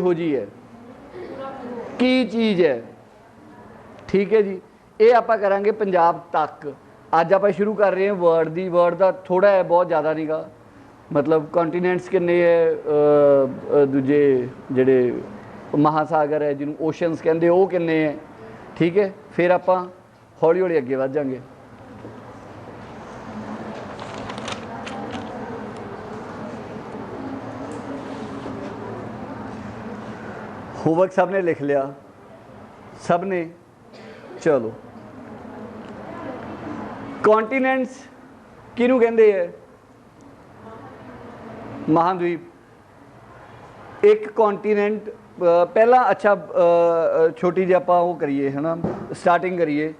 किहो जी है, की चीज़ है। ठीक है जी, ये आप करांगे पंजाब तक। अज आप शुरू कर रहे हैं वर्ड दी, वर्ड का थोड़ा है, बहुत ज़्यादा नहीं गा। मतलब कॉन्टीनेंट्स किन्ने है, दूजे जिहड़े महासागर है जिन्होंने ओशनस कहते वो किन्ने है। ठीक है, फिर आप हौली हौली अगे वध जाएंगे। होमवर्क सब ने लिख लिया? सब ने? चलो, कॉन्टीनेंट्स किनू कहते हैं? महाद्वीप। एक कॉन्टीनेंट पहला, अच्छा छोटी जी आप वो करिए है ना, स्टार्टिंग करिए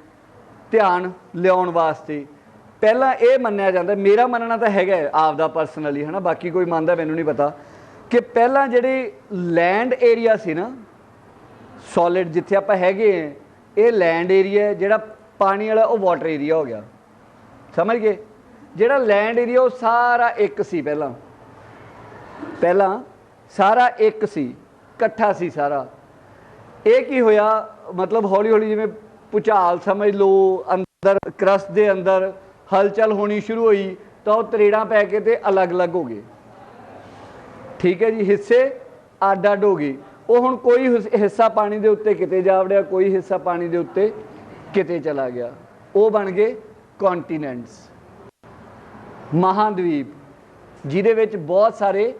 ध्यान लियाउण वास्ते। पहला ये मन्निया जाता, मेरा मनना तो है आपदा परसनली है ना, बाकी कोई मानता मैनू नहीं पता, कि पहला जिहड़े लैंड एरिया सी ना सॉलिड जिथे आप हैगे हैं, ये लैंड एरिया है, जिहड़ा पानी वाला वो वाटर एरिया हो गया। समझ गए? जिहड़ा लैंड एरिया वो सारा एक सी, पहला सारा एक सी, इकट्ठा सी सारा। ये की होया, मतलब हौली हौली जिवें भूचाल समझ लो, अंदर क्रस्ट दे अंदर हलचल होनी शुरू हुई तो वह तरेड़ा पै के ते अलग अलग हो गए। ठीक है जी, हिस्से अड अड हो गए। वो हुण कोई हिस्सा पानी के उत्ते किते जा वड़िया, कोई हिस्सा पानी के उत्ते किते चला गया, वो बन गए कॉन्टीनेंट्स, महाद्वीप, जिहदे विच बहुत सारे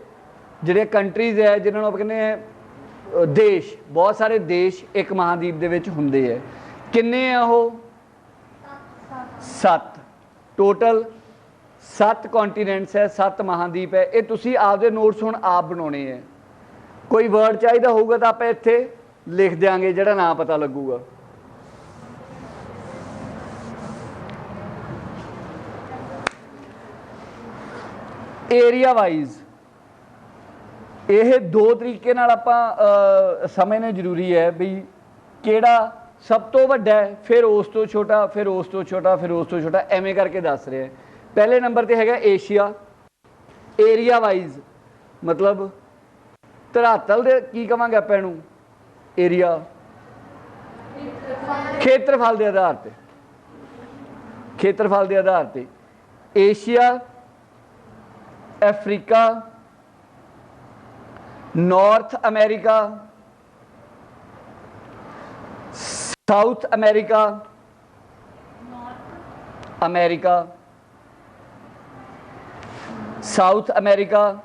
जिहड़े कंट्रीज़ है जिन्होंने आप कहते हैं देश, बहुत सारे देश एक महाद्वीप दे विच हुंदे है। किन्ने आ वो? 7 टोटल, 7 कॉन्टीनेंट्स है, 7 महाद्वीप है। ये तुसी आपदे नोट्स हुण आप बनाने हैं। कोई वर्ड चाहिए होगा तो आप इत्थे लिख देंगे जिहड़ा ना पता लगूगा। एरिया वाइज यह 2 तरीके नाल आपां समझने जरूरी है भी किहड़ा सब तो वड्डा है, फिर उस तो छोटा, फिर उस तो छोटा, फिर उस तो छोटा, एवें करके दस रहे हैं। पहले नंबर पर है एशिया। एरिया वाइज मतलब धरातल दे की कहांगे आप इहनूं, एरिया खेत्रफल के आधार पर, खेत्रफल के आधार पर Asia, Africa, north America, South America, America, South America,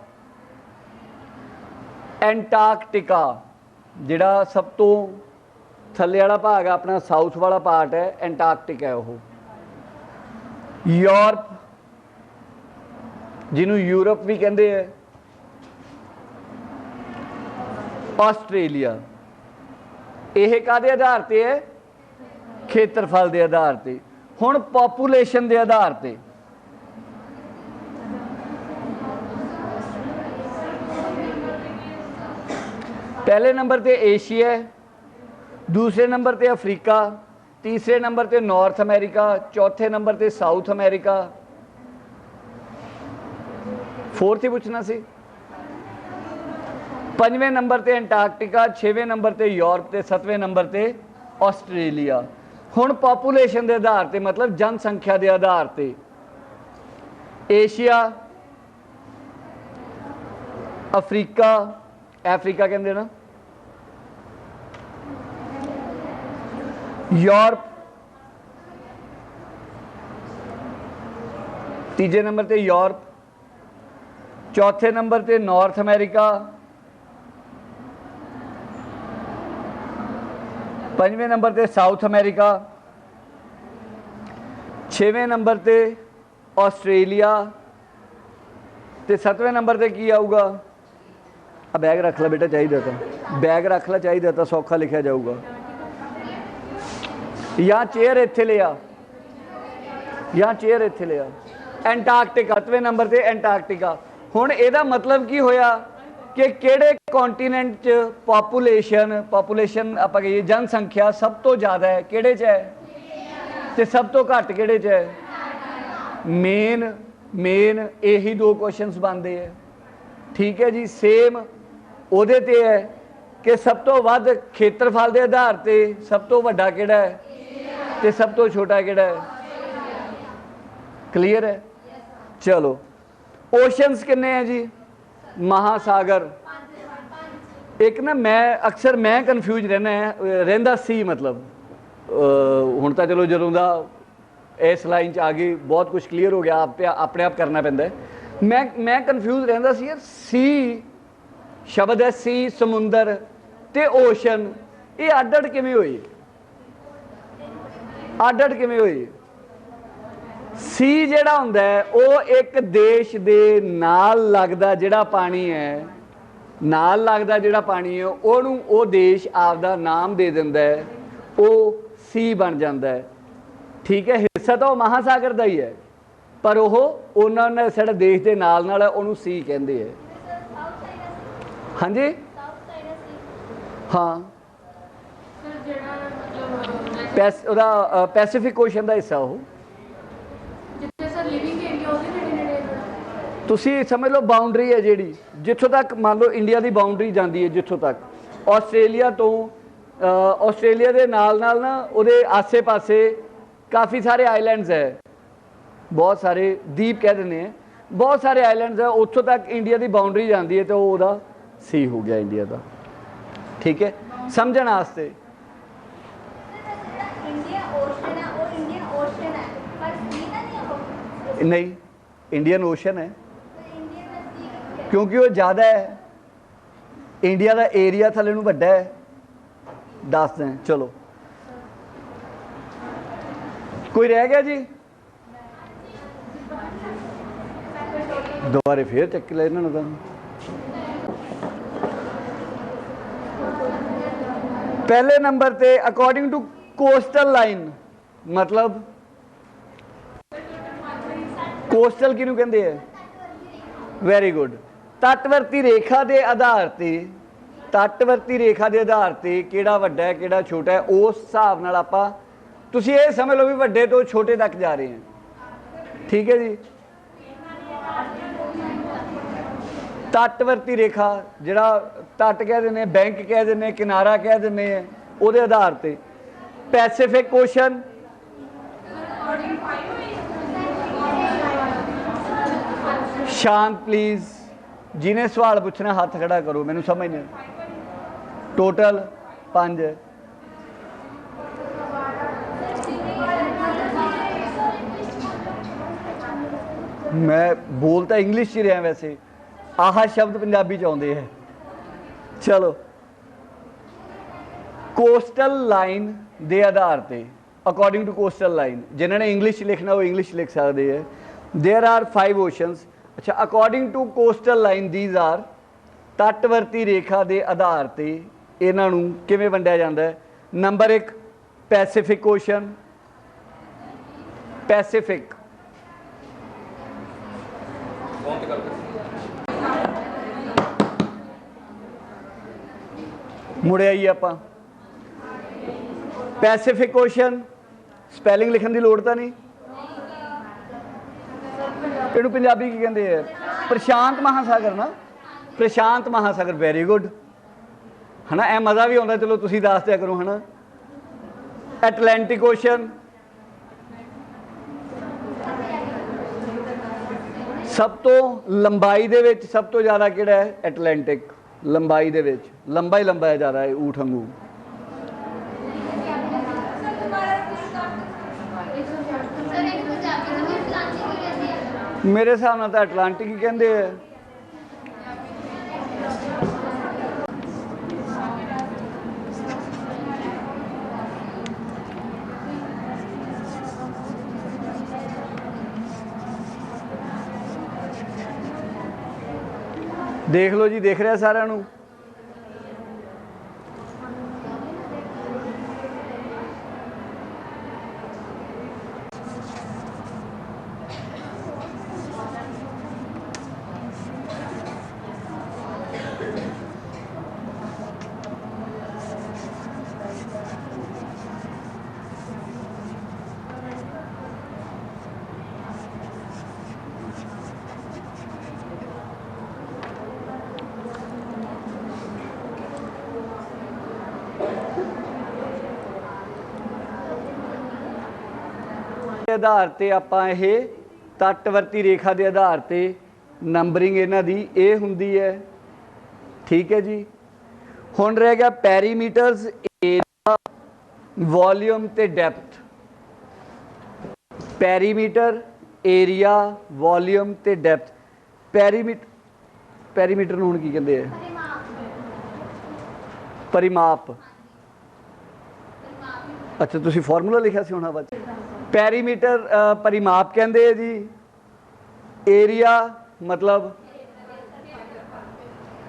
Antarctica जिहड़ा सब तो थल्ले वाला भाग है अपना साउथ वाला पार्ट है, एंटार्कटिका है वो। यूरोप जिन्हों यूरोप भी कहते हैं, आस्ट्रेलिया। यह कादे आधार पर है? खेत्रफल के आधार पर। हुण पॉपूलेशन के आधार पर पहले नंबर पर एशिया, दूसरे नंबर पर अफ्रीका, तीसरे नंबर पर नॉर्थ अमेरिका, चौथे नंबर पर साउथ अमेरिका, फोर्थ ही पूछना सी, पंजवें नंबर पर एंटार्कटिका, 6वें नंबर पर यूरोप, ते 7वें नंबर पर आस्ट्रेलिया। हुण पॉपूलेशन के आधार पर मतलब जनसंख्या के आधार पर एशिया, अफ्रीका, अफ्रीका कहते ना, यूरोप, तीजे नंबर पर यूरोप, चौथे नंबर पर नॉर्थ अमेरिका, पंजवें नंबर पर साउथ अमेरिका, 6वें नंबर पर आस्ट्रेलिया, तो 7वें नंबर पर की आऊगा? आ बैग रख ला बेटा, चाहिए था बैग रख ला, चाहिए था सौखा लिखा जाऊगा। या चेयर इत्थे ले आ, या चेयर इत्थे ले आ। एंटार्कटिका 7वें नंबर पर एंटार्कटिका। हुण इहदा मतलब की होया कि किहड़े कॉन्टीनेंट च पॉपूलेशन आप कहिए जनसंख्या सब तो ज़्यादा है, किहड़े च है, ते सब तो घट किहड़े च है? मेन यही 2 क्वेश्चनस बनते हैं। ठीक है जी, सेम उहदे ते है कि सब तो वध खेत्रफल के आधार पर सब तो वड्डा किहड़ा है ते सब तो छोटा किहड़ा है? क्लीयर है? चलो ओशनस किन्ने हैं जी? महासागर एक ना मैं अक्सर मैं कन्फ्यूज रहंदा सी मतलब हुण तां चलो जदों दा इस लाइन च आ गई बहुत कुछ क्लीयर हो गया अपने आप करना पैंदा है। मैं कन्फ्यूज रहंदा सी यार सी शब्द है सी समुंदर ते ओशन ये अड अड किवें होई अड किवें होई? सी जिहड़ा हुंदा है वो एक देश दे नाल लगदा जिहड़ा पानी है नाल लगदा जिहड़ा पानी है ਉਹਨੂੰ ਉਹ देश आपदा नाम दे दिंदा है ਉਹ सी बन जाता है। ठीक है हिस्सा तो महासागर का ही है पर उन्होंने साढ़े देश के नाल नाल ਉਹਨੂੰ सी कहते हैं। हाँ जी हाँ पैसिफिक ओशन का हिस्सा वो तुसी समझ लो बाउंड्री है जी जिथों तक मान लो इंडिया की बाउंड्री जाती है जिथों तक आस्ट्रेलिया तो आस्ट्रेलिया के नाल नाल ना उहदे आसे पासे काफ़ी सारे आइलैंड्स है बहुत सारे द्वीप कह देने हैं बहुत सारे आइलैंड्स है उत्थों तक इंडिया की बाउंड्री जाती है तो वह सी हो गया इंडिया का। ठीक है समझण वास्ते नहीं इंडियन ओशन है क्योंकि वो ज़्यादा है इंडिया का एरिया थले नूं वड्डा है दस दें। चलो कोई रह गया जी? दोबारे फिर चक लिया इन्होंने तो पहले नंबर पे अकॉर्डिंग टू कोस्टल लाइन मतलब कोस्टल किनू कहते हैं? वेरी गुड तटवर्ती रेखा के आधार पर तटवर्ती रेखा के आधार पर किहड़ा वड्डा है किहड़ा छोटा है उस हिसाब नाल आपां तुसीं ये समझ लो भी वड्डे तो छोटे तक जा रहे हैं। ठीक है जी तटवर्ती रेखा जिहड़ा तट कह देने बैंक कह देने किनारा कह देने उहदे आधार पर पैसिफिक ओशन शांत प्लीज़ जिन्हें सवाल पूछना हाथ खड़ा करो मैनू समझ नहीं टोटल 5 मैं बोलता इंग्लिश ही रहा वैसे आह शब्द पंजाबी च आउंदे है। चलो कोस्टल लाइन के आधार पर अकॉर्डिंग टू कोस्टल लाइन जिन्होंने इंग्लिश लिखना वो इंग्लिश लिख सकते हैं। देयर आर 5 ओशनस अच्छा according to coastal line these are तटवर्ती रेखा के आधार पर इन्हों किवें वंडिया जाता है। नंबर 1 पैसिफिक ओशन पैसिफिक मुड़े आइए आप पैसिफिक ओशन स्पैलिंग लिखने की लोड़ तो नहीं इनू पंजाबी की कहते हैं प्रशांत महासागर ना प्रशांत महासागर वेरी गुड है ना। ए मज़ा भी आता चलो तुम दस दिया करो है ना। एटलांटिक ओशन सब तो लंबाई दे विच सब तो ज़्यादा किहड़ा है एटलांटिक लंबाई दे विच लंबा ही लंबा है ज़्यादा है ऊठ वांगू। मेरे हिसाब नाल तो अटलांटिक ही कहते हैं। देख लो जी देख रहा सारा नू आधार ते आपां ये तटवर्ती रेखा के आधार ते नंबरिंग इन्हां दी ये हुंदी है। ठीक है जी। हुण रह गया पैरीमीटर्स, एरिया, वॉल्यूम ते डेप्थ। पैरीमीटर, एरिया, वॉल्यूम ते डेप्थ। पैरीमीटर नूं हुण की कहंदे है? परिमाप। अच्छा तुसीं फॉर्मूला लिखा सी हुण बाद। पैरीमीटर परिमाप कहंदे है जी। एरिया मतलब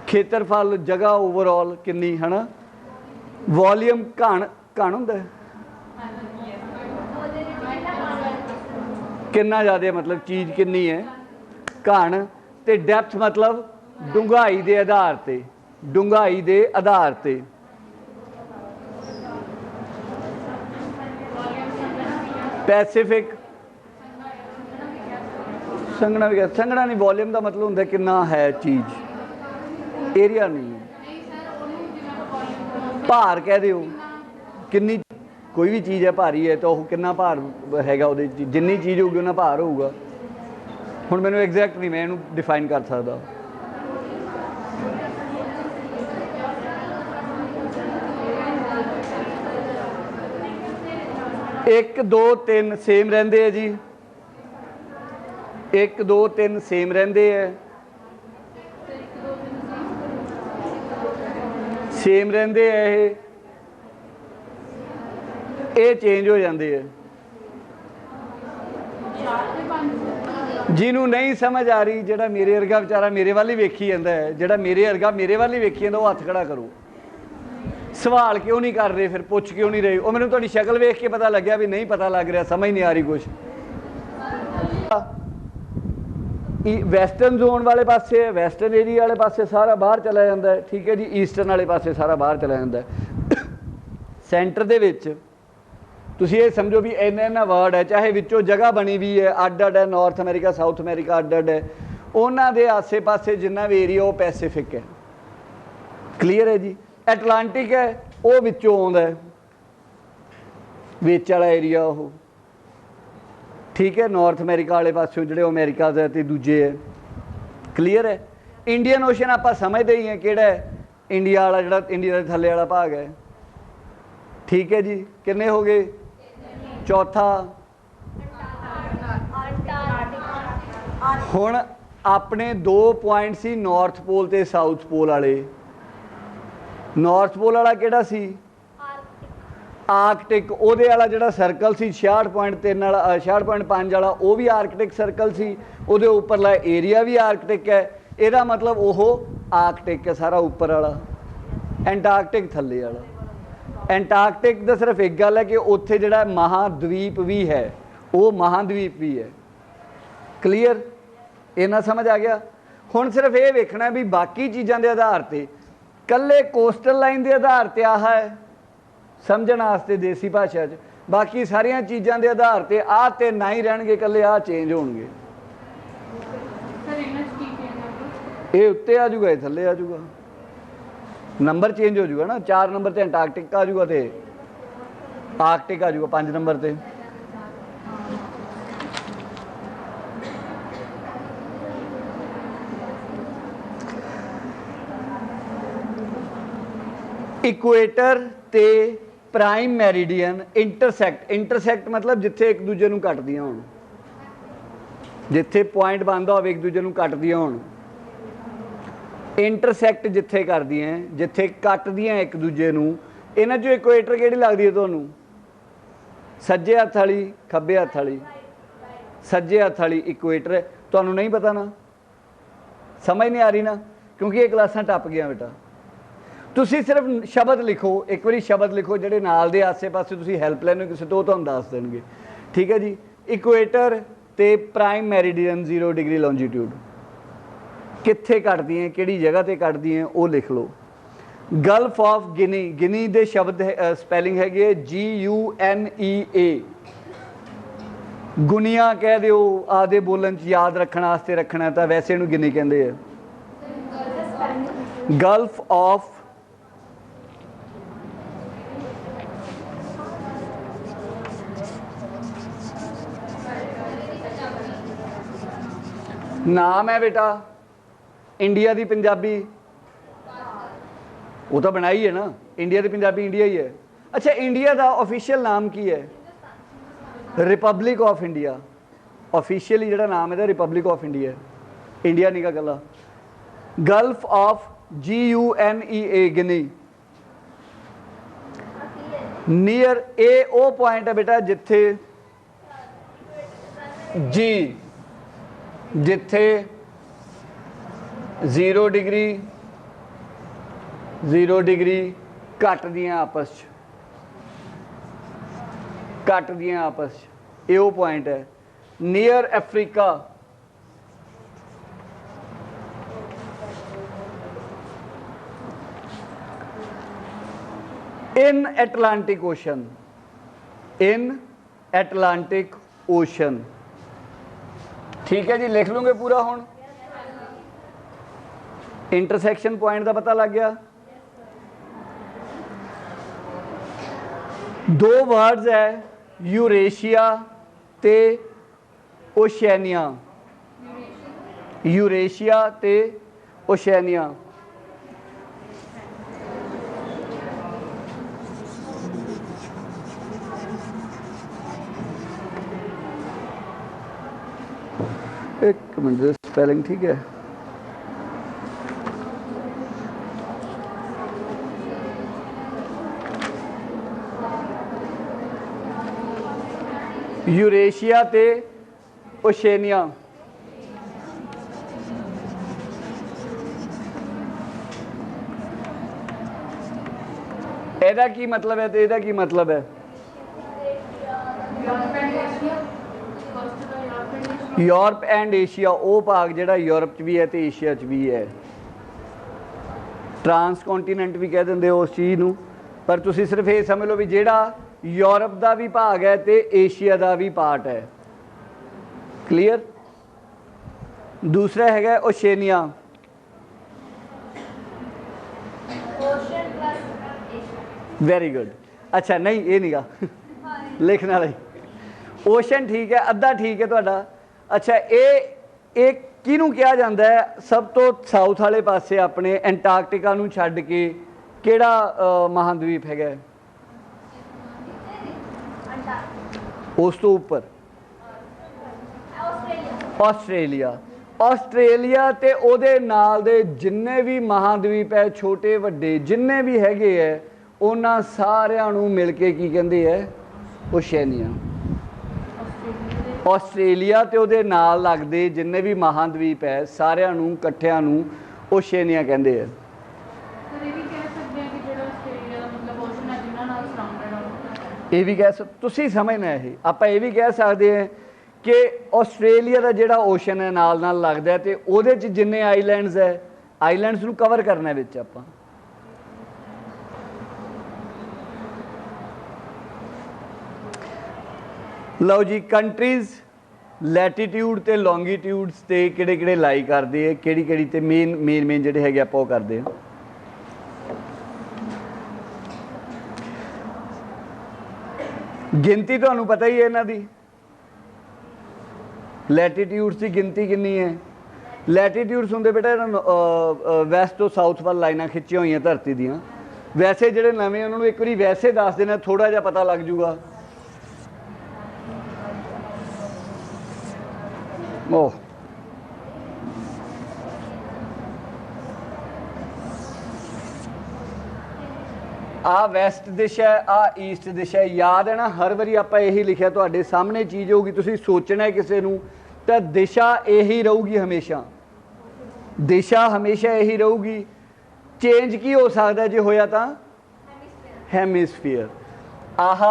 खेत्रफल, जगह ओवरऑल किन्नी है ना। वॉल्यूम घन घन हुंदा है, कितना ज़्यादा मतलब चीज़ किन्नी है घन। ते डेप्थ मतलब डूंघाई के आधार ते, डूंघाई के आधार ते। पैसिफिक संघना भी, संघना नहीं, वॉल्यूम का मतलब होंगे कितना है चीज़, एरिया नहीं। भार कह दो किन्नी, कोई भी चीज़ है भारी है तो कितना भार हैगा उहदे च, जिन्नी चीज़ होगी उन्ना भार होगा। हुण मैनूं एग्जैक्ट नहीं मैं इहनूं डिफाइन कर सकदा। एक दो तीन सेम रहिंदे है जी, एक दो तीन सेम रहिंदे है, सेम रहिंदे है, ये चेंज हो जाते हैं। जिन्हों नहीं समझ आ रही, जोड़ा मेरे वर्गा बेचारा मेरे वाल ही वेखी जाता है, जोड़ा मेरे वर्गा मेरे वाल ही वेखी जाता वो हथ खड़ा करो। सवाल क्यों नहीं कर रहे, फिर पुछ क्यों नहीं रहे? वो मैंने थोड़ी शक्ल वेख के पता लग गया भी नहीं पता लग रहा, समझ नहीं आ रही कुछ। वैसटर्न जोन वाले पासे, वैसटर्न एरिया वाले पासे सारा बाहर चला जाता है। ठीक है जी। ईस्टर्न वाले पासे सारा बाहर चला जाता है। सेंटर दे विच तुसीं ये समझो भी इन्ना इन्ना वर्ड है, चाहे विचों जगह बनी भी है अड अड है, नॉर्थ अमेरिका साउथ अमेरिका अड अड है, उन्हां दे आसे पासे जिन्ना भी एरिया वो पैसिफिक है। क्लीयर है जी। एटलांटिक है वो विचों आउंदा है, विच वाला एरिया वो। ठीक है। नॉर्थ अमेरिका वाले पासों जो अमेरिका है तो दूजे है। क्लीयर है। इंडियन ओशन आप समझते ही हैं किहड़ा है, इंडिया वाला जिहड़ा इंडिया के थल्ले वाला भाग है। ठीक है जी। कितने हो गए? चौथा। हुण अपने दो पॉइंट सी नॉर्थ पोल ते साउथ पोल वाले। नॉर्थ पोल वाला किहड़ा सी? आर्कटिक। उहदे वाला जिहड़ा सर्कल सी 66.3 वाला 66.5 वाला वो भी आर्कटिक सर्कल सी। उहदे उपरला एरिया भी आर्कटिक है। इहदा मतलब वो आर्कटिक है सारा उपर वाला, एंटार्कटिक थल्ले वाला। एंटार्कटिक का सिर्फ एक गल है कि उत्थे जिहड़ा महाद्वीप भी है, वो महाद्वीप भी है। क्लीयर? इन्ना समझ आ गया। हुण सिर्फ ये वेखना भी बाकी चीज़ों के आधार पर, कल्ले कोस्टल लाइन के आधार पर आह है समझण वास्ते देसी भाषा च, बाकी सारिया चीज़ों के आधार पर आह ते ना ही रहणगे, कल्ले आह चेंज होणगे। ये उत्ते आ जूगा, ये थल्ले आ जूगा, नंबर चेंज हो जूगा ना। 4 नंबर ते अंटार्कटिक आ जूगा, तो आर्कटिक आ जूगा 5 नंबर ते। इक्वेटर ते प्राइम मैरिडियन इंटरसैक्ट। इंटरसैक्ट मतलब जिथे एक दूजे नूं कटदियां होण, जिथे पॉइंट बनता हो एक दूजे नूं कटदियां होण। इंटरसैक्ट जिथे करदियां, जिथे कटदियां एक दूजे नूं, इन्हां चों इक्वेटर किहड़ी लगदी है तुहानूं? सज्जे हत्थ वाली, खब्बे हत्थ वाली? सज्जे हत्थ वाली इक्वेटर है। तुहानूं नहीं पता ना, समझ नहीं आ रही ना, क्योंकि ये क्लासां टप गया बेटा। तुसी सिर्फ शब्द लिखो, एक बारी शब्द लिखो जिहड़े नाल दे आसे पासे तुसी हेल्प लैनो किसी तो तुहानूं दस देणगे। ठीक है जी। इक्वेटर ते प्राइम मैरिडियन 0 डिग्री लॉन्जीट्यूड कित्थे कटदी हैं, किहड़ी जगह ते कटदी हैं, वो लिख लो। गल्फ ऑफ गिनी, गिनी दे शब्द स्पैलिंग हैगी GUNEA। गुनिया कह दो आदे बोलन च याद रखने वास्ते रखना, तो वैसे इहनूं गिनी कहंदे आ। गल्फ ऑफ नाम है बेटा इंडिया की पंजाबी, वो तो बनाई है ना, इंडिया की पंजाबी इंडिया ही है। अच्छा इंडिया का ऑफिशियल नाम की है? Republic of India. ऑफिशियली जो नाम है रिपब्लिक ऑफ इंडिया, इंडिया नहीं का गला। Gulf of GUNEA Guinea, near A O point है बेटा जिथे जी जिथे 0 डिग्री घट दियां आपस च, घट दियां आपस च, ये वो पॉइंट है। नीयर अफ्रीका, इन एटलांटिक ओशन, इन एटलांटिक ओशन। ठीक है जी, लिख लूंगे पूरा हुण। इंटरसैक्शन पॉइंट का पता लग गया। दो वर्ड्स है यूरेशिया ते ओशैनिया, यूरेशिया ते ओशैनिया। एक मिनट, स्पेलिंग ठीक है? यूरेशिया ते ओशेनिया। एदा की मतलब है? तो एदा की मतलब है यूरोप एंड एशिया, वो भाग जिहड़ा यूरोप च भी है तो एशिया च भी है। ट्रांसकॉन्टीनेंट भी कह देंगे उस चीज़ नूं, पर तुसीं सिर्फ ये समझ लो भी जिहड़ा यूरोप का भी भाग है तो एशिया का भी पार्ट है। क्लीयर? दूसरा है ओशेनिया, वेरी गुड। अच्छा नहीं ये नहीं गा लिखने वाला ओशन ठीक है, अद्धा ठीक है तुहाडा। अच्छा ये किनू कहा जाता है सब तो साउथ वाले पासे अपने एंटार्कटिका नूं छड्ड के किहड़ा महाद्वीप है? उस तो ऊपर आस्ट्रेलिया। आस्ट्रेलिया ते ओदे नाल दे जिन्ने भी महाद्वीप है छोटे वड्डे जिन्ने भी हैगे है उन्हां सारिआं नूं मिल के की कहंदे है? ओशेनिया। आस्ट्रेलिया ते उहदे नाल लगदे जिन्ने भी महाद्वीप है सारिआं नूं इकट्ठिआं नूं ओशेनिया कहंदे है। ये भी कह सकते, तुसीं समझना है। आपां ये भी कह सकते हैं कि आस्ट्रेलिया का जिहड़ा ओशन है नाल नाल लगदा है ते उहदे च जिन्ने आईलैंड्स है आईलैंड्स नूं कवर करना विच आपां। लो जी, कंट्रीज लैटीट्यूड ते लॉन्गीट्यूड्स ते किहड़े किहड़े लाई करदे है, किहड़ी किहड़ी ते मेन मेन मेन जिहड़े हैगे आपां ओह करदे हैं। गिनती तुहानूं पता ही है इन्हां दी, लैटीट्यूड्स की गिनती कितनी है? लैटीट्यूड्स होंदे बेटा वैस्ट तो साउथ वाल लाइनां खिच्चियां हुई धरती दियां। वैसे जिहड़े नवें उन्होंने एक बार वैसे दस देना, थोड़ा जिहा पता लग जूगा। ओह आ वैस्ट दिशा है, आ ईस्ट दिशा है। याद है ना, हर बारी आप यही लिखा तुहाडे सामने चीज़ होगी, तुसीं सोचना है किसी नूं तो दिशा यही रहूगी हमेशा, दिशा हमेशा यही रहूगी। चेंज की हो सकता जे होया तो हैमिस्फीयर। आह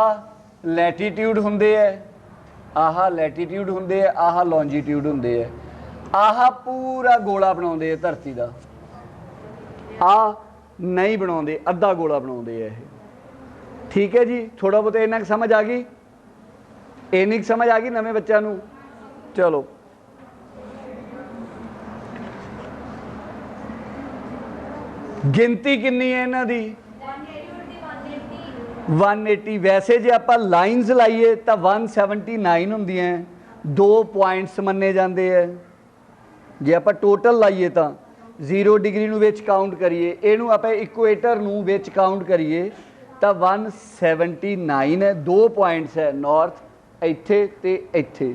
लैटीट्यूड हुंदे है, आह लैटीट्यूड हुंदे है, आह लॉन्जीट्यूड हुंदे है। आह पूरा गोला बनाउंदे है धरती का, आ नहीं बनाउंदे, अद्धा गोला बनाउंदे है। ठीक है जी, थोड़ा बहुत इन्ना समझ आ गई? इन्नी समझ आ गई नवे बच्चों नूं? चलो गिनती कितनी है इन्हां दी? 180। वैसे जे आप लाइन्स लाइए तो 179 होंदियां, 2 पॉइंट्स मन्ने जाते हैं। जे आप टोटल लाइए तो 0 डिग्री नूं विच काउंट करिए, इनू आप इक्वेटर नूं विच काउंट करिए तो 179 है। 2 पॉइंट्स है नॉर्थ इत्थे ते इत्थे।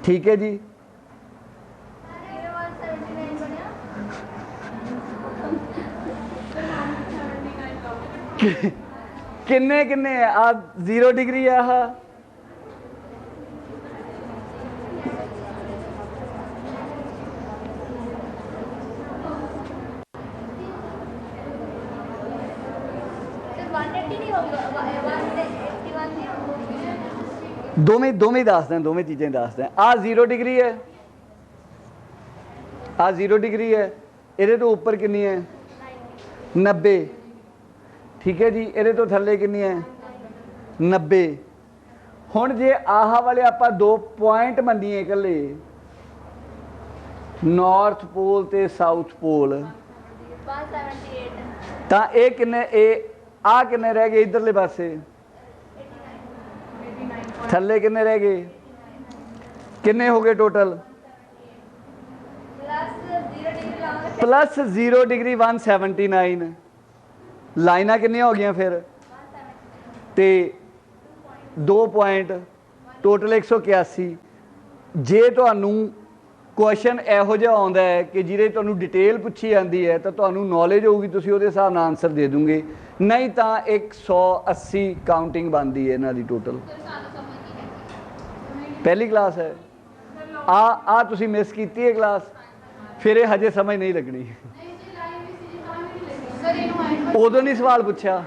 ठीक है जी। किन्ने किन्ने है आ 0 डिग्री है हा दोवें दोवें दस दें, दोवें चीज़ें दस दें। आ 0 डिग्री है, आ 0 डिग्री है, ये तो उपर कितनी है 90। ठीक है जी। ये तो थले कितनी है 90। हुण जे आह वाले आप 2 पॉइंट मनीए कले नॉर्थ पोल ते साउथ पोल, तो ये किन्ने आ किन्ने रह गए इधरले पासे, थले किन्ने रह गए, किन्ने हो गए टोटल प्लस 0 डिग्री 179। लाइना किन्नियां हो गई फिर ते 2 पॉइंट टोटल 181। जे तुहानू क्वेश्चन इहो जिहा आउंदा है कि जिहदे तुहानू डिटेल पुछी जाती है तो तुहानू नॉलेज होगी, तुसीं उहदे हिसाब नाल आंसर दे दूंगे, नहीं तो 180 काउंटिंग बनती है इन्हां दी टोटल। पहली क्लास है आ तुसीं मिस कीती है क्लास, फिर ये हजे समझ नहीं लगनी। उदों नहीं सवाल पूछा।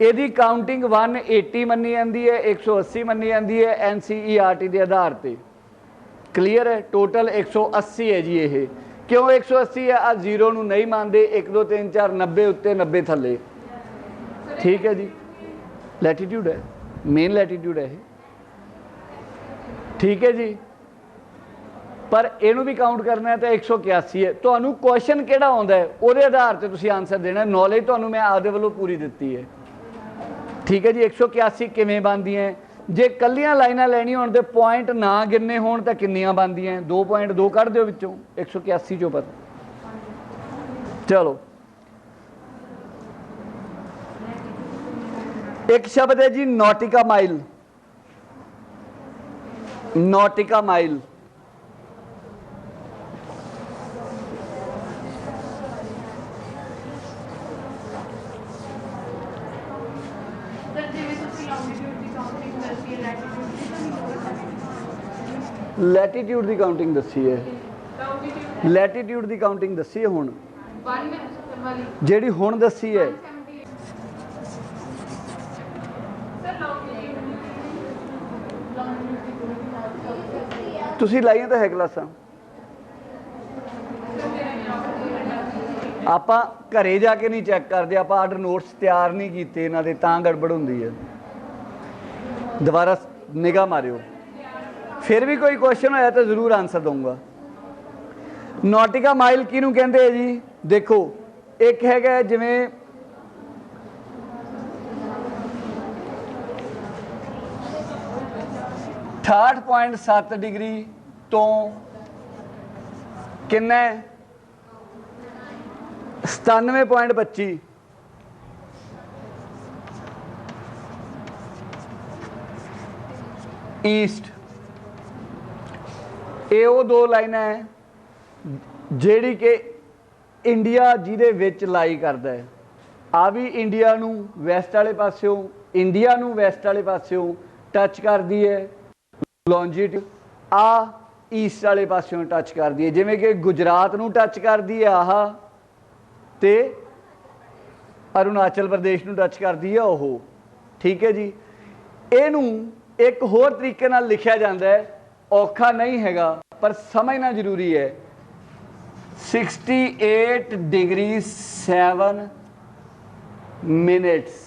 यदि काउंटिंग 180 मनी जाती है, 180 मनी जाती है NCERT के आधार पर। क्लीयर है। टोटल 180 है जी। ये क्यों 180 है? आ 0 नूं नहीं मानते, 1 2 3 4 90 उत्ते 90 थले। ठीक है जी। लैटीट्यूड है, मेन लैटीट्यूड है। ठीक है जी। पर इनू भी काउंट करना है तो 181 है। तो क्वेश्चन किहड़ा आउंदा है उहदे आधार पर तुसीं आंसर देना। नॉलेज तुहानू मैं आपदे वल्लों पूरी दित्ती है। ठीक है जी। 181 किवें बनदियां? जे कल्लियां लाइनां लैणियां होण ते पॉइंट ना गिनने होण तां किन्नियां बनदियां? 2 पॉइंट 2 कढ दिओ विचों 181 चों। पर चलो, एक शब्द है जी nautical mile. Nautical mile latitude की काउंटिंग दसी है, लैटीट्यूड की काउंटिंग दसी है हुण जिहड़ी हुण दसी है। तुसीं लाइयां तो है क्लासां, आपां घरे जाके नहीं चैक करते, आप आर्डर नोट्स तैयार नहीं कीते इन्हां दे, तां गड़बड़ हुंदी है। दोबारा निगाह मारियो, फिर भी कोई क्वेश्चन होया तो जरूर आंसर दूंगा। नॉटिका माइल किनू कहते हैं जी? देखो, एक है जिमें 68.7 डिग्री तो किन्ना 97.25 ईस्ट। ये वो 2 लाइना है जिहड़ी कि इंडिया जिहदे विच लाई करदा है। आ भी इंडिया नू वैस्ट वाले पास्यों, इंडिया नू वैस्ट वाले पास्यों टच करदी है लॉन्जिट्यूड। आ ईस्ट वाले पास्यों टच करदी है, जिवें कि गुजरात नू टच करदी है आह, ते अरुणाचल प्रदेश नू टच करदी है ओह। ठीक है जी। इनू एक होर तरीके नाल लिखिया जाता है, औखा नहीं हैगा पर समझना जरूरी है। 68 degree 7 minutes.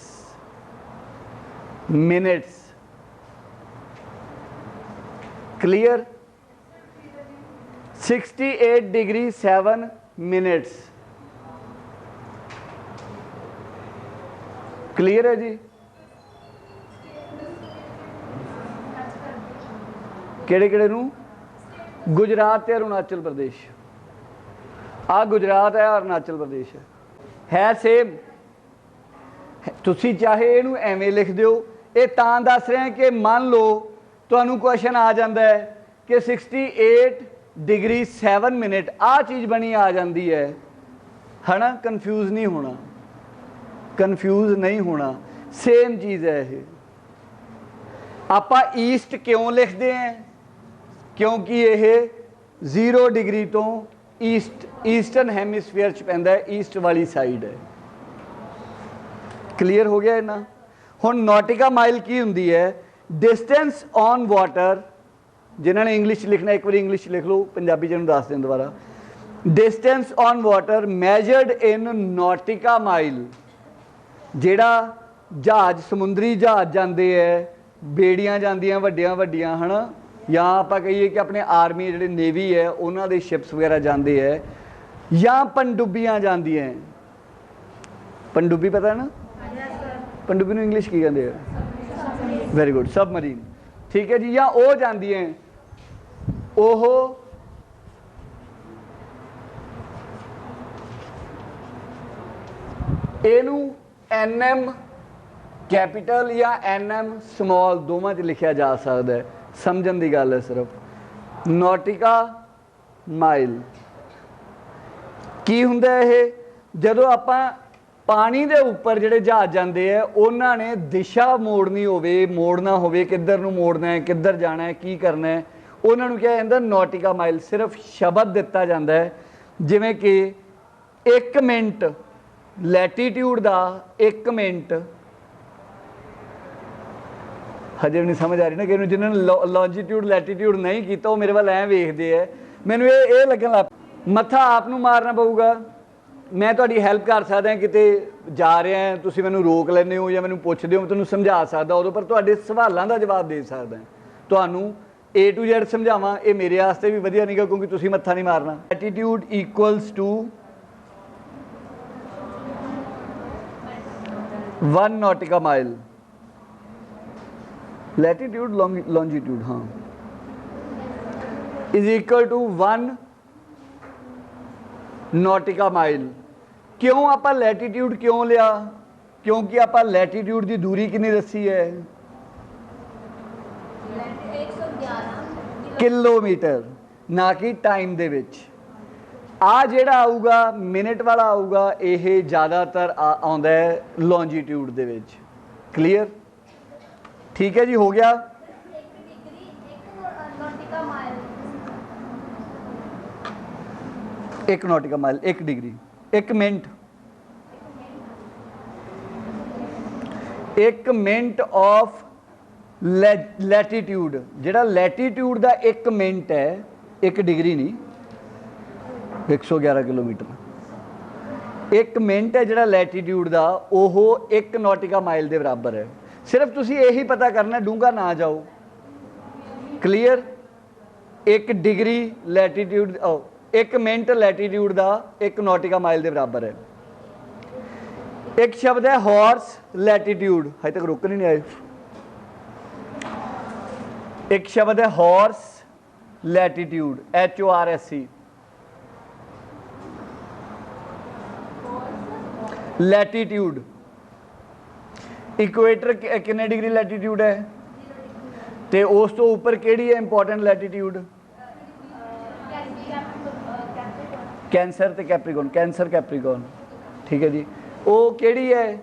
Clear? 68 degree 7 minutes. Clear है जी? ਕਿਹੜੇ ਕਿਹੜੇ ਨੂੰ? गुजरात ते अरुणाचल प्रदेश। आ गुजरात है, अरुणाचल प्रदेश है सेम। तुसी चाहे इनू एवें लिख दिओ, ये तां दस रहे हैं कि मान लो तुहानू क्वेश्चन आ जाता है कि 68 डिग्री 7 मिनट आ चीज़ बनी आ जाती है ना। कन्फ्यूज़ नहीं होना, कन्फ्यूज़ नहीं होना, सेम चीज़ है ये। आपां ईस्ट क्यों लिखते हैं? क्योंकि यह 0 डिग्री तो ईस्टर्न हैमिसफेयर च पैंदा है, ईस्ट वाली साइड है। क्लीयर हो गया ना? हुण नॉटिका माइल की हुंदी है? डिस्टेंस ऑन वाटर, जिन्होंने इंग्लिश लिखना एक बार इंग्लिश लिख लो, पंजाबी च दस दें दोबारा। Distance on water measured in nautical mile. जिहड़ा जहाज समुद्री जहाज जाते हैं, बेड़ियां जांदियां वड्डियां वड्डियां है ना, या आप कहिए कि अपने आर्मी जिहड़े नेवी है उन्होंने शिप्स वगैरह जाते हैं, या पनडुब्बियां जांदियां हैं। पनडुब्बी पता है ना? पनडुब्बी नूं इंग्लिश की कहते हैं? Very good, submarine. ठीक है जी। या वो जांदियां हैं, ओहो इनू NM कैपिटल या NM स्मॉल दोवां च लिखा जा सकता है। समझण दी गल है सिर्फ। नॉटिका माइल की हुंदा है? जदों आपां पानी दे उपर जिहड़े जहाज जाते हैं उन्होंने दिशा मोड़नी होवे, मोड़ना होवे, किधर नूं मोड़ना है, किधर जाना है, की करना है, उन्होंने कहा जाता नॉटिका माइल। सिर्फ शब्द दिता जाता है, जिवें कि 1 मिनट लैटीट्यूड का 1 मिनट, हजे भी नहीं समझ आ रही ना कि जिन्होंने लॉन्जीट्यूड लैटीट्यूड नहीं किया वो मेरे वाल ऐ वेखते हैं, मैनू ये लगन लग मत्था आप नूं मारना पऊगा। मैं तुहाडी हैल्प कर सकदा किते जा रहे हैं, तुसीं मैनू रोक लैंदे हो या मैनू पुछदे हो, मैं तुहानूं समझा सकदा उदों, पर तुहाडे सवालों का जवाब दे सकदा। तुहानूं A to Z समझावां ये मेरे वास्ते भी वधिया नहीं गा, क्योंकि तुसीं मत्था नहीं मारना। Latitude equals to 1 nautical mile. Latitude longitude हाँ is equal to 1 nautical mile. क्यों आप लैटीट्यूड क्यों लिया? क्योंकि आप लैटीट्यूड की दूरी कितनी दसी है? 111 किलोमीटर, ना कि टाइम दे विच। आ जिहड़ा आऊगा मिनट वाला आऊगा, यह ज़्यादातर आउंदा है लॉन्जिट्यूड दे विच। क्लीयर? ठीक है जी, हो गया। 1 nautical mile 1 degree 1 minute, 1 minute of latitude. जिहड़ा लैटीट्यूड का 1 मिनट है, 1 डिग्री नहीं, 111 किलोमीटर। 1 मिनट है जिहड़ा लैटीट्यूड का, वो 1 नॉटिका माइल के बराबर है। सिर्फ तुसी यही पता करना, डूंगा ना जाओ। Clear? 1 degree latitude, 1 minute latitude का 1 नॉटिका माइल के बराबर है। एक शब्द है हॉर्स लैटीट्यूड, हजे तक रोकन ही नहीं आए। एक शब्द है horse latitude, HORSE। Latitude equator कितने डिग्री लैटीट्यूड है, तो उस तो उपर केड़ी है इंपॉर्टेंट लैटीट्यूड? कैंसर ते कैप्रिकॉन, कैंसर कैप्रिकॉन। ठीक है जी। वो केड़ी है?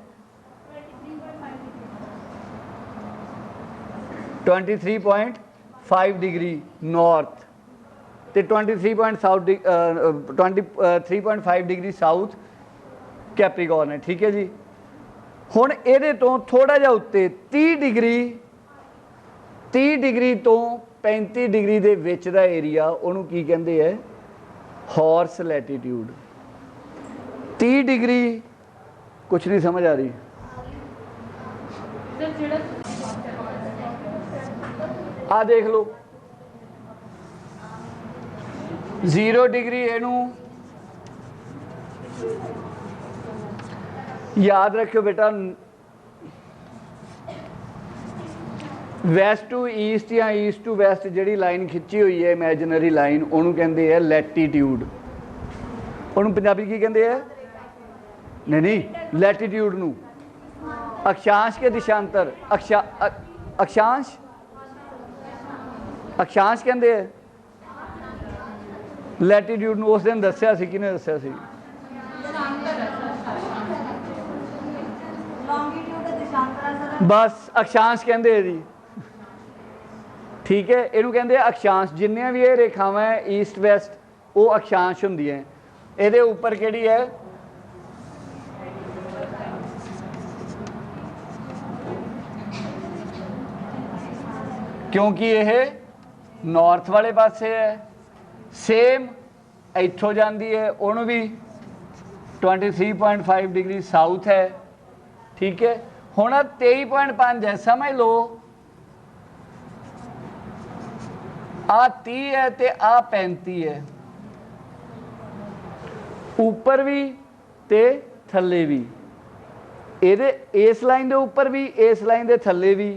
23.5 डिग्री नॉर्थ ते 23.5 डिग्री साउथ कैप्रिकॉन है। ठीक है जी। हुण इहदे तो थोड़ा जिहा उत्ते 30 डिग्री तो 35 डिग्री दे विच दा एरिया उहनूं की कहंदे है? Horse latitude. 30 डिग्री कुछ नहीं समझ आ रही? आ देख लो 0 डिग्री इनू याद रखियो बेटा, ਵੈਸਟ ਟੂ ਈਸਟ ਜਾਂ ਈਸਟ ਟੂ ਵੈਸਟ ਜਿਹੜੀ ਲਾਈਨ ਖਿੱਚੀ ਹੋਈ ਹੈ ਇਮੈਜਨਰੀ ਲਾਈਨ, ਉਹਨੂੰ ਕਹਿੰਦੇ ਆ ਲੈਟੀਟਿਊਡ। ਉਹਨੂੰ ਪੰਜਾਬੀ ਕੀ ਕਹਿੰਦੇ ਆ? नहीं नहीं लैटिट्यूड नू अक्षांश के दिशांतर अक्षांश अक्षांश कहते हैं लैटिट्यूड नू। उस दिन दस्या सी, किने दस्या सी? बस अक्षांश कहते हैं जी, ठीक है। इनू कहते हैं अक्षांश। जिन्नियां भी ये रेखावां है ईस्ट वैस्ट वो अक्षांश होंदियां। इहदे उपर किहड़ी है? क्योंकि यह नॉर्थ वाले पासे है, सेम इत्थों जाती है, उन्होंने भी 23.5 डिग्री साउथ है, ठीक है। हुण 23.5 है, समझ लो आ 30 है तो आ 35 है, ऊपर भी ते थले भी। ये इस लाइन के उपर भी इस लाइन के थले भी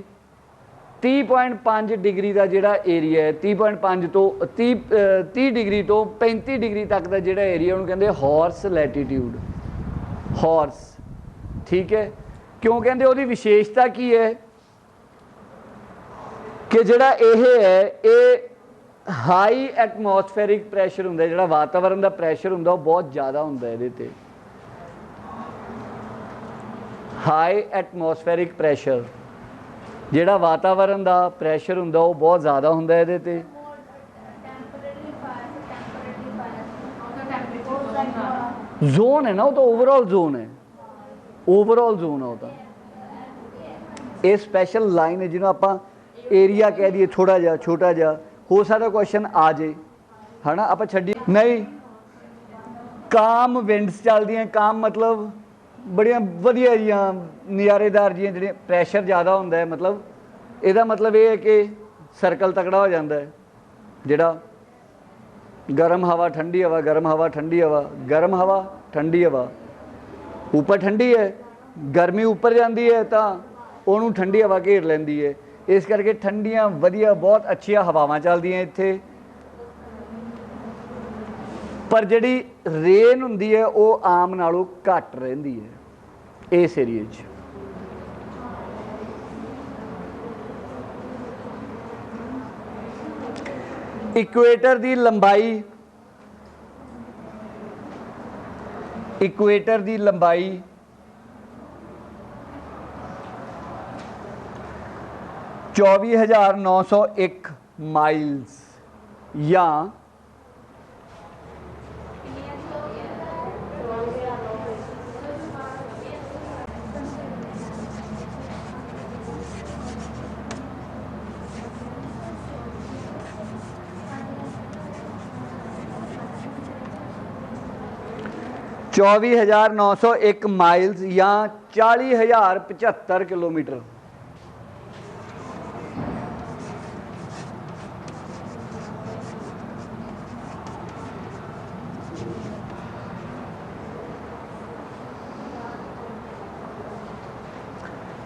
30.5 डिग्री का जोड़ा एरिया है, 30.5 तो 30 डिग्री तो 35 डिग्री तक का जोड़ा एरिया उन्होंने कहते हॉर्स लैटीट्यूड, हॉर्स, ठीक है। क्यों कहते वो विशेषता की है कि जोड़ा ये है ये हाई एटमोसफेरिक प्रैशर होंगे, जो वातावरण का प्रैशर होंगे बहुत ज़्यादा होंगे। ये हाई एटमोसफेरिक प्रैशर ਜਿਹੜਾ वातावरण का प्रैशर ਹੁੰਦਾ वो बहुत ज़्यादा ਹੁੰਦਾ ਇਹਦੇ ਤੇ। जोन है ना वो तो ओवरऑल जोन है, ओवरऑल जोन है वो तो। ये स्पैशल लाइन है जिन्होंने आप एरिया कह दिए थोड़ा जा छोटा जा, हो सकता क्वेश्चन आ जाए है ना, आप छड्डी नहीं। काम विंड्स चलदियां, काम मतलब बड़िया वधिया जियां नज़ारेदार जियां जिहड़े प्रैशर ज़्यादा होंदा है, मतलब इहदा मतलब ये है कि सर्कल तकड़ा हो जाता है। जिहड़ा गर्म हवा ठंडी हवा, गर्म हवा ठंडी हवा, गर्म हवा ठंडी हवा, ऊपर ठंडी है, गर्मी ऊपर जाती है तो उन्होंने ठंडी हवा घेर लैंदी है। इस करके ठंडियां वधिया बहुत अच्छिया हवावां चलदियां इत्थे। पर जिहड़ी रेन हुंदी है वो आम नालों घट रहिंदी है इस एरिए च। इक्वेटर की लंबाई, इक्वेटर की लंबाई 24,901 माइल्स या 24,901 माइल्स या 40,075 किलोमीटर।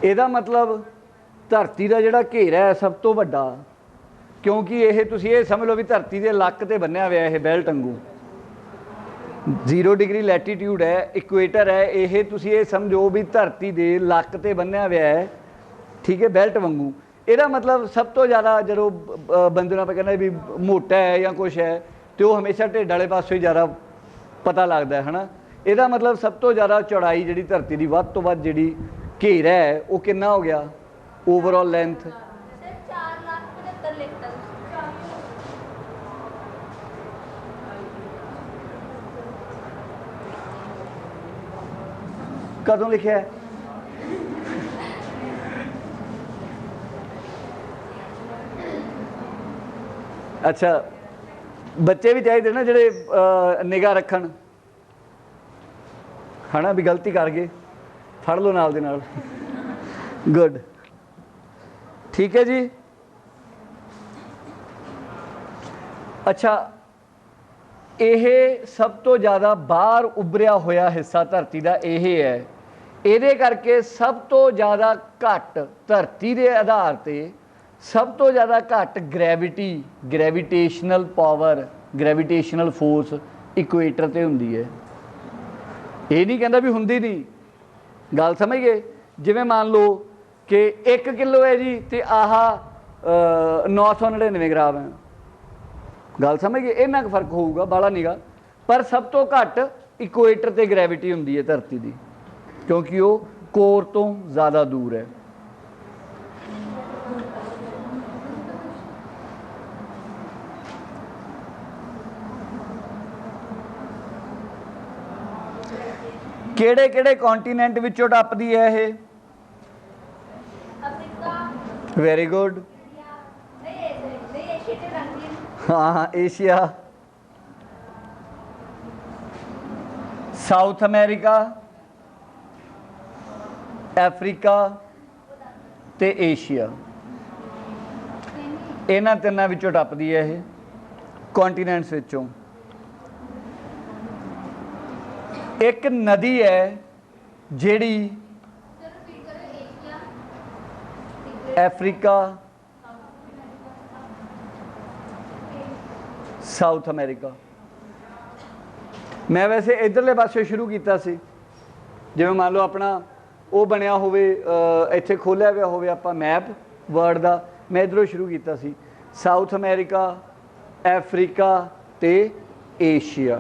ਇਹਦਾ मतलब धरती का जोड़ा घेरा है सब तो वड्डा, क्योंकि यह तुसीं ये समझ लो भी धरती के लक ते बन्निया हुआ है बेल्ट वांगू। 0 डिग्री लैटीट्यूड है, इक्वेटर है, ये तुसीं ये समझो भी धरती के लक ते बन्निया हुआ है, ठीक है, बेल्ट वांगू। ਇਹਦਾ मतलब सब तो ज़्यादा जो बंदे आप कहना भी मोटा है या कुछ है तो वह हमेशा ढिड वाले पासों ही ज़्यादा पता लगता है ना। ਇਹਦਾ मतलब सब तो ज़्यादा चौड़ाई जी धरती की वध तो वध जी घेरा है वो कितना हो गया ओवरऑल लेंथ? कदों लिखा है? अच्छा बच्चे भी चाहिए ना जेडे निगाह रखन है ना, भी गलती कर गए फड़ लो नाल दे नाल। गुड, ठीक है जी। अच्छा ये सब तो ज़्यादा बाहर उभरिया होया हिस्सा धरती का यह है, ये करके सब तो ज़्यादा घट धरती के आधार पर सब तो ज़्यादा घट gravity gravitational power gravitational force equator ते हुंदी है। ये नहीं कहता भी हुंदी नहीं, गल समझ गए। जिवें मान लो कि 1 किलो है जी तो आह 999 ग्राम है, गल समझ गए। इन्ना फर्क होगा बाला निगा, पर सब तो घट इक्वेटर ते ग्रैविटी हुंदी है धरती की, क्योंकि वो कोर तो ज़्यादा दूर है। ਕਿਹੜੇ ਕਿਹੜੇ ਕੌਂਟੀਨੈਂਟ ਵਿੱਚੋਂ ਟੱਪਦੀ ਹੈ ਇਹ? Very good. हाँ एशिया, साउथ अमेरिका, अफ्रीका ते एशिया, इन्हां तिन्नां विचों टप्पदी है ये कॉन्टीनेंट्स विचों। एक नदी है जिहड़ी अफ्रीका साउथ अमेरिका, मैं वैसे इधरले पासे शुरू किया सी, जिवें मान लो अपना वो बनया होवे इत्थे खोलिया हुआ होवे आपां मैप वर्ल्ड का, मैं इधरों शुरू किया सी साउथ अमेरिका अफ्रीका ते एशिया।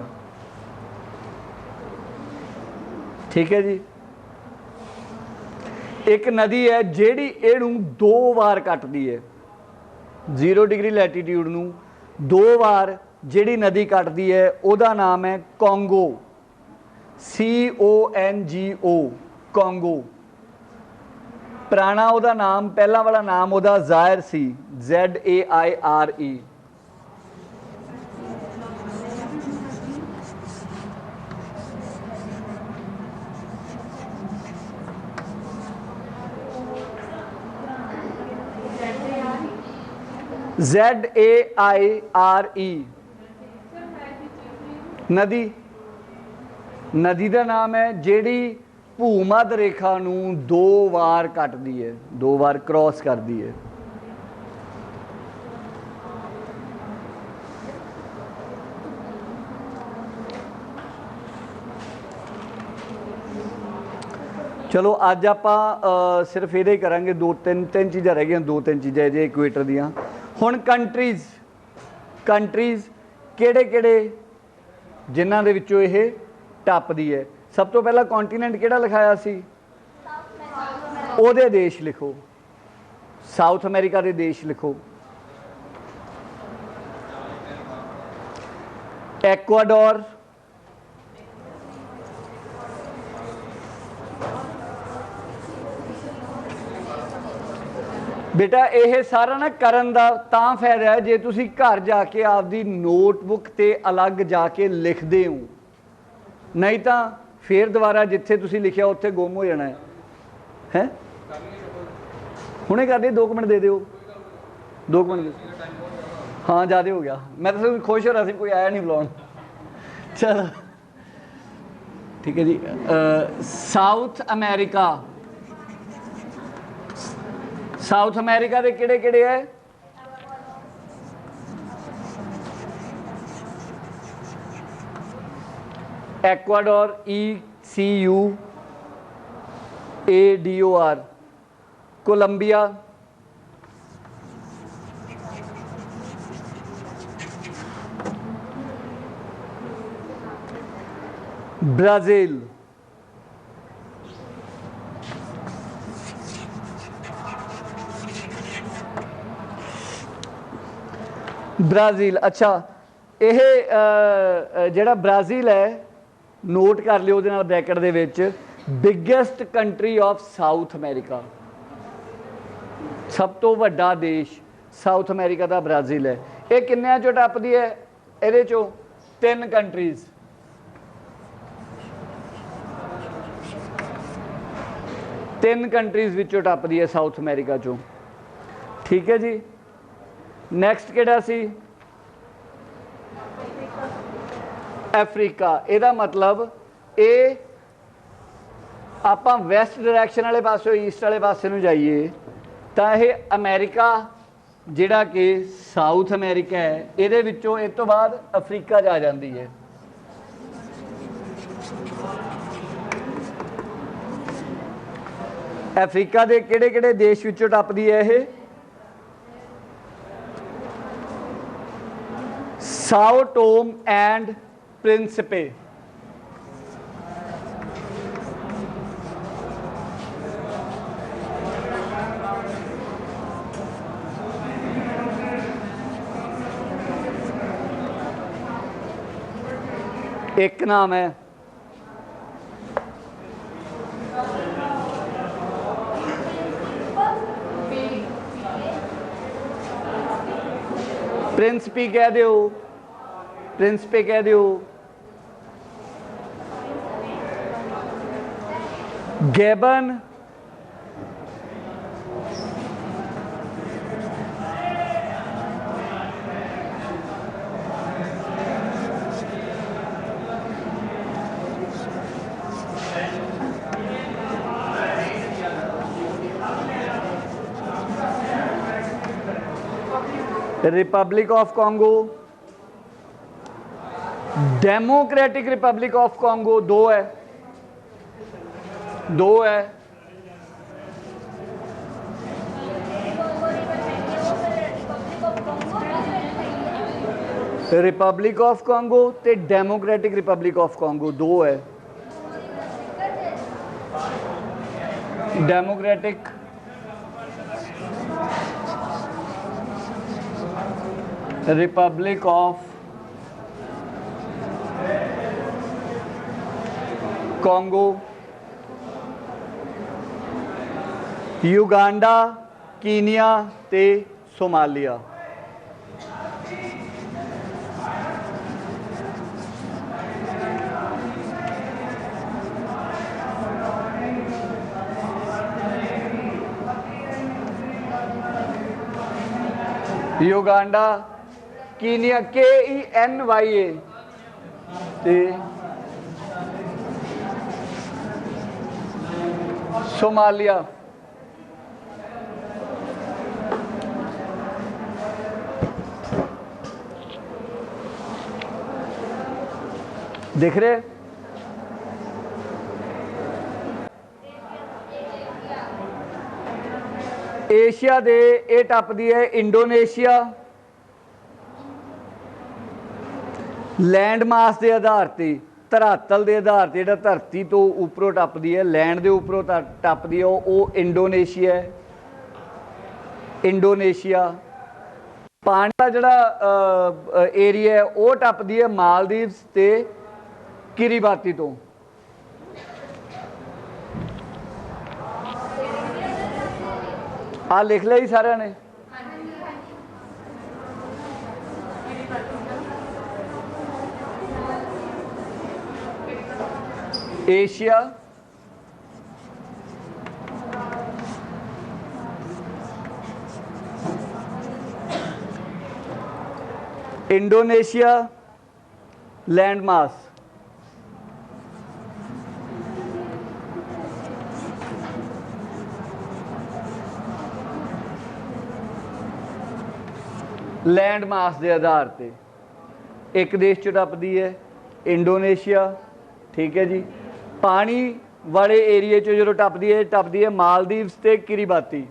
ठीक है जी। एक नदी है जिहड़ी इहनूं 2 बार कटदी है, 0 डिग्री लैटीट्यूड नूं 2 बार जिहड़ी नदी कटदी है उहदा नाम है कॉन्गो, CONGO कॉन्गो। पुराना उहदा नाम पहला वाला नाम उहदा ज़ायर सी, ZAIRE। ZAIRE नदी, नदी का नाम है जिहड़ी भूमध रेखा नूं 2 बार कटदी है, 2 बार क्रॉस करदी है। चलो अज आपां सिर्फ ये करांगे, 2-3 चीज़ां रह गई, 2-3 चीज़ां जे इक्वेटर दियां। हुण कंट्रीज़, कंट्रीज़ किहड़े-किहड़े जिन्हां दे विचों इह टप्पदी है। सब तो पहला कॉन्टीनेंट किहड़ा लिखाया सी? ओहदे देश लिखो, साउथ अमेरिका दे देश लिखो। एक्वाडोर, बेटा यह सारा ना करन दा तां फायदा है जे तुसी घर जाके आपदी नोटबुक ते अलग जाके लिखदे हो, नहीं तो फिर दोबारा जिथे तुसी लिखिया उत्थे गुम हो जाना है। हुणे कर दे, 2 मिनट दे दिओ, 2 मिनट। हाँ ज़्यादा हो गया, मैं तो खुश हो रहा सी, कोई आया नहीं बुलाउण। चलो ठीक है जी। साउथ अमेरिका, साउथ अमेरिका के किहड़े किहड़े है? Ecuador, ECUADOR, Colombia, Brazil, Brazil. अच्छा यह जिहड़ा ब्राज़ील है नोट कर लिओ उहदे नाल bracket they which, biggest country of south America, सब तो वड्डा देश साउथ अमेरिका का ब्राज़ील है। ये किन्नियां चों टप्पदी है? इहदे चों 3 कंट्रीज़, 3 कंट्रीज़ विचों टप्पदी है साउथ अमेरिका चों। ठीक है जी। नैक्सट किहड़ा सी? अफ्रीका। इहदा मतलब ये आपां वैस्ट डायरैक्शन वाले पासों ईस्ट वाले पासे नूं जाइए तो यह अमेरिका ਜਿਹੜਾ कि साउथ अमेरिका है, ਇਹਦੇ ਵਿੱਚੋਂ ਇਸ ਤੋਂ ਬਾਅਦ अफ्रीका जा जाती है। अफ्रीका के किहड़े-किहड़े देश विचों टपदी है ये? साओ टोम एंड प्रिंसिपे, एक नाम है। प्रिंसिपी कह दो, प्रिंसिपे कह दो। Gabon, Republic of Congo, democratic Republic of Congo, दो है, दो है। रिपब्लिक ऑफ कॉन्गो ते डेमोक्रेटिक रिपब्लिक ऑफ कॉन्गो दो है। Democratic Republic of Congo, Uganda, Kenya ते सोमालिया। युगांडा, कीनिया KENYA ते सोमालिया। दिख रहे? एशिया दे ये टपदी है इंडोनेशिया, लैंड मास के आधार पर, धरातल के आधार पर, जो धरती तो उपरों टपदी है, लैंड के उपरों टपदी है, वो इंडोनेशिया है। इंडोनेशिया पानी का जोड़ा एरिया है वो टपदी है मालदीव्स ते किरीबाती तो। आ लिख लिया जी सारे ने। Asia, Indonesia, land mass, land mass के आधार पर एक देश च टपदी है इंडोनेशिया, ठीक है जी। पानी वाले एरिए जो टपदी है मालदीव्स ते किरीबाती।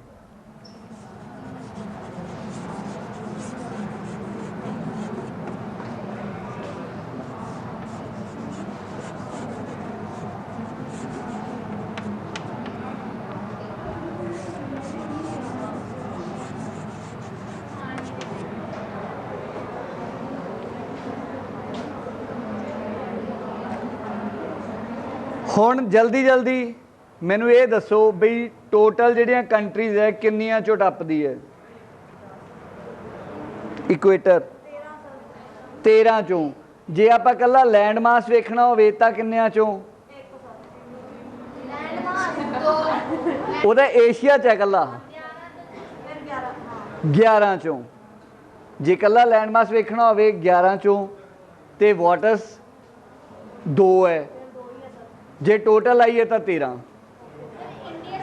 हुण जल्दी जल्दी मैनू ये दसो बई टोटल जिहड़ियां कंट्रीज है किन्नियां चो टपदी है? इक्वेटर 13 चों। जे आपां कल्ला लैंड मास वेखना होवे तां किन्नियां चों? ओहदा एशिया च है कल्ला 11 चों। जे कल्ला लैंड मास वेखना होवे 11 चों ते वाटर्स 2 है। जे टोटल आई है तो 13।